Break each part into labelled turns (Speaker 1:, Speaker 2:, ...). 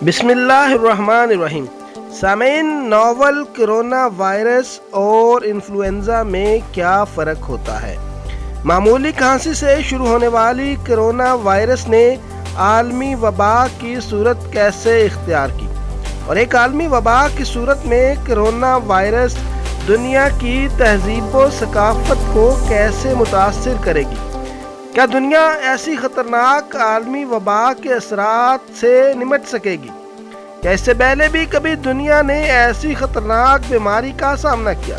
Speaker 1: بسم اللہ الرحمن الرحیم۔ سامعین، ناول کرونا وائرس اور انفلوئنزا میں کیا فرق ہوتا ہے؟ معمولی کھانسی سے شروع ہونے والی کرونا وائرس نے عالمی وبا کی صورت کیسے اختیار کی، اور ایک عالمی وبا کی صورت میں کرونا وائرس دنیا کی تہذیب و ثقافت کو کیسے متاثر کرے گی؟ کیا دنیا ایسی خطرناک عالمی وبا کے اثرات سے نمٹ سکے گی؟ کیا اس سے پہلے بھی کبھی دنیا نے ایسی خطرناک بیماری کا سامنا کیا؟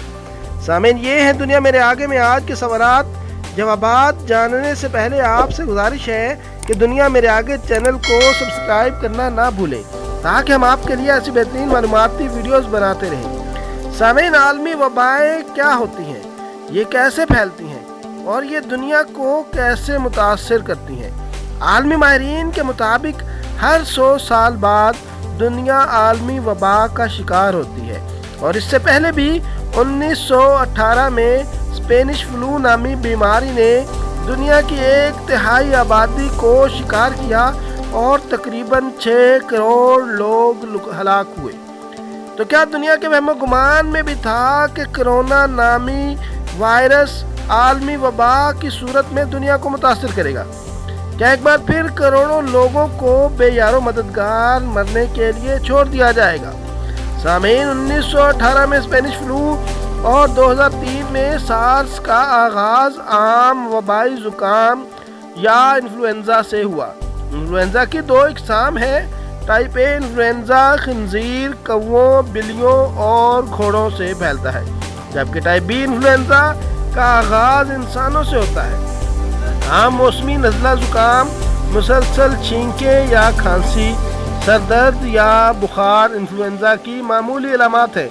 Speaker 1: سامعین، یہ ہے دنیا میرے آگے میں آج کے سوالات جوابات جاننے سے پہلے آپ سے گزارش ہے کہ دنیا میرے آگے چینل کو سبسکرائب کرنا نہ بھولیں، تاکہ ہم آپ کے لیے ایسی بہترین معلوماتی ویڈیوز بناتے رہیں۔ سامعین، عالمی وبائیں کیا ہوتی ہیں، یہ کیسے پھیلتی ہیں، اور یہ دنیا کو کیسے متاثر کرتی ہیں؟ عالمی ماہرین کے مطابق ہر 100 سال بعد دنیا عالمی وبا کا شکار ہوتی ہے، اور اس سے پہلے بھی 1918 میں اسپینش فلو نامی بیماری نے دنیا کی 1/3 آبادی کو شکار کیا اور تقریباً 6 کروڑ لوگ ہلاک ہوئے۔ تو کیا دنیا کے وہم و گمان میں بھی تھا کہ کرونا نامی وائرس عالمی وبا کی صورت میں دنیا کو متاثر کرے گا؟ کیا ایک بار پھر کروڑوں لوگوں کو بے یار و مددگار مرنے کے لیے چھوڑ دیا جائے گا؟ سامعین، 1918 میں اسپینش فلو اور 2003 میں سارس کا آغاز عام وبائی زکام یا انفلوئنزا سے ہوا۔ انفلوئنزا کی 2 اقسام ہیں۔ ٹائپ اے انفلوئنزا خنزیر، کووں، بلیوں اور گھوڑوں سے پھیلتا ہے، جبکہ ٹائپ بی انفلوئنزا کا آغاز انسانوں سے ہوتا ہے۔ عام موسمی نزلہ زکام، مسلسل چھینکیں یا کھانسی، سر درد یا بخار انفلوئنزا کی معمولی علامات ہیں،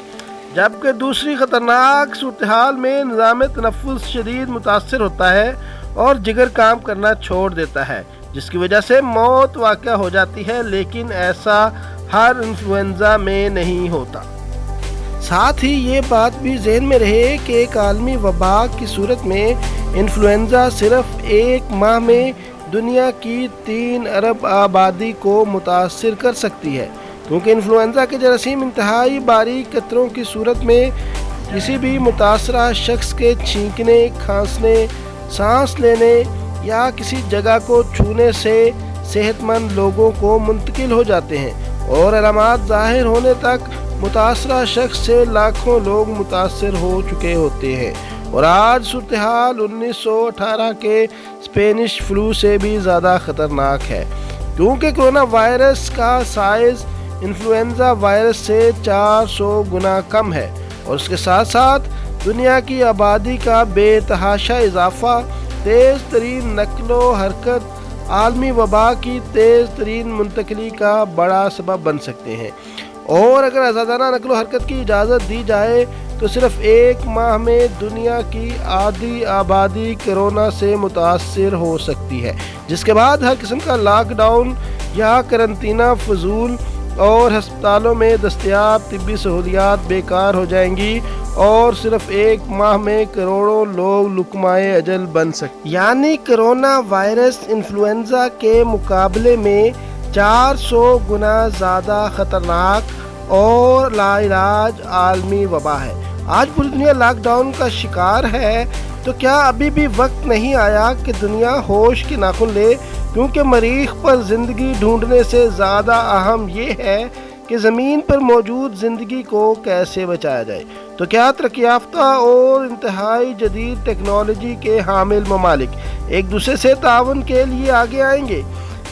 Speaker 1: جبکہ دوسری خطرناک صورتحال میں نظام تنفس شدید متاثر ہوتا ہے اور جگر کام کرنا چھوڑ دیتا ہے، جس کی وجہ سے موت واقع ہو جاتی ہے، لیکن ایسا ہر انفلوئنزا میں نہیں ہوتا۔ ساتھ ہی یہ بات بھی ذہن میں رہے کہ ایک عالمی وبا کی صورت میں انفلوئنزا صرف 1 ماہ میں دنیا کی 3 ارب آبادی کو متاثر کر سکتی ہے، کیونکہ انفلوئنزا کے جراثیم انتہائی باریک قطروں کی صورت میں کسی بھی متاثرہ شخص کے چھینکنے، کھانسنے، سانس لینے یا کسی جگہ کو چھونے سے صحت مند لوگوں کو منتقل ہو جاتے ہیں، اور علامات ظاہر ہونے تک متاثرہ شخص سے لاکھوں لوگ متاثر ہو چکے ہوتے ہیں۔ اور آج صورتحال 1918 کے اسپینش فلو سے بھی زیادہ خطرناک ہے، کیونکہ کرونا وائرس کا سائز انفلوئنزا وائرس سے 400 گنا کم ہے، اور اس کے ساتھ ساتھ دنیا کی آبادی کا بے تحاشا اضافہ تیز ترین نقل و حرکت عالمی وبا کی تیز ترین منتقلی کا بڑا سبب بن سکتے ہیں۔ اور اگر آزادانہ نقل و حرکت کی اجازت دی جائے تو صرف 1 ماہ میں دنیا کی آدھی آبادی کرونا سے متاثر ہو سکتی ہے، جس کے بعد ہر قسم کا لاک ڈاؤن یا قرنطینہ فضول، اور ہسپتالوں میں دستیاب طبی سہولیات بیکار ہو جائیں گی، اور صرف 1 ماہ میں کروڑوں لوگ لقمۂ اجل بن سکتے ہیں۔ یعنی کرونا وائرس انفلوئنزا کے مقابلے میں 400 گنا زیادہ خطرناک اور لا علاج عالمی وبا ہے۔ آج پوری دنیا لاک ڈاؤن کا شکار ہے، تو کیا ابھی بھی وقت نہیں آیا کہ دنیا ہوش کے ناخن لے؟ کیونکہ مریخ پر زندگی ڈھونڈنے سے زیادہ اہم یہ ہے کہ زمین پر موجود زندگی کو کیسے بچایا جائے۔ تو کیا ترقی یافتہ اور انتہائی جدید ٹیکنالوجی کے حامل ممالک ایک دوسرے سے تعاون کے لیے آگے آئیں گے؟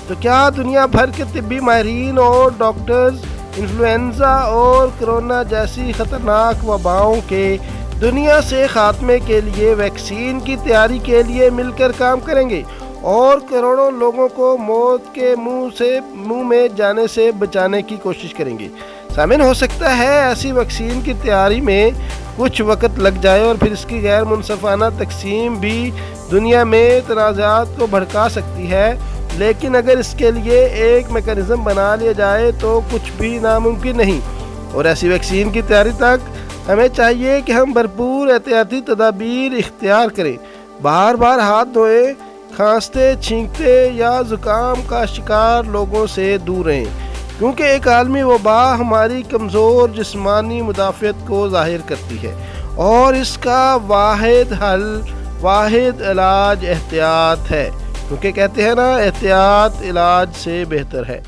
Speaker 1: تو کیا دنیا بھر کے طبی ماہرین اور ڈاکٹرز انفلوئنزا اور کرونا جیسی خطرناک وباؤں کے دنیا سے خاتمے کے لیے ویکسین کی تیاری کے لیے مل کر کام کریں گے، اور کروڑوں لوگوں کو موت کے منہ میں جانے سے بچانے کی کوشش کریں گے؟ سامعین، ہو سکتا ہے ایسی ویکسین کی تیاری میں کچھ وقت لگ جائے، اور پھر اس کی غیر منصفانہ تقسیم بھی دنیا میں تنازعات کو بھڑکا سکتی ہے، لیکن اگر اس کے لیے ایک میکانزم بنا لیا جائے تو کچھ بھی ناممکن نہیں۔ اور ایسی ویکسین کی تیاری تک ہمیں چاہیے کہ ہم بھرپور احتیاطی تدابیر اختیار کریں، بار بار ہاتھ دھوئیں، کھانستے، چھینکتے یا زکام کا شکار لوگوں سے دور رہیں، کیونکہ ایک عالمی وبا ہماری کمزور جسمانی مدافعت کو ظاہر کرتی ہے، اور اس کا واحد حل، واحد علاج احتیاط ہے، کیونکہ کہتے ہیں نا، احتیاط علاج سے بہتر ہے۔